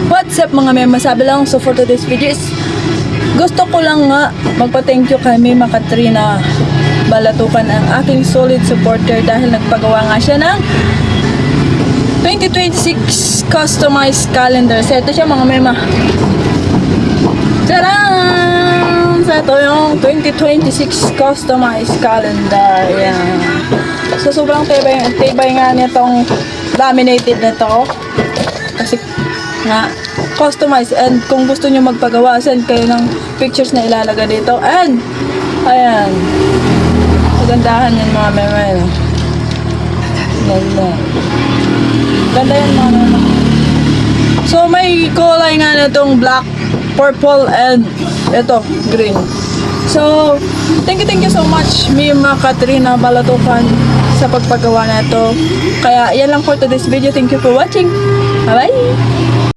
What's up mga mema? Sabi lang, so for today's video is gusto ko lang nga magpa-thank you kay Mima Katrina Balatukan, ang aking solid supporter, dahil nagpagawa nga siya ng 2026 customized calendar. So ito siya mga mema. Tadaan! So ito yung 2026 customized calendar. Ayan. So sobrang tibay nga nitong laminated na to. Kasi nga customized, and kung gusto nyo magpagawa, send kayo ng pictures na ilalagay dito. And ayan, magandahan yan mga mema. Ganda yan mga mema. So may kulay nga na itong black, purple, and ito green. So thank you so much Mima Katrina Balatukan sa pagpagawa na ito. Kaya yan lang for today's video. Thank you for watching. Bye bye.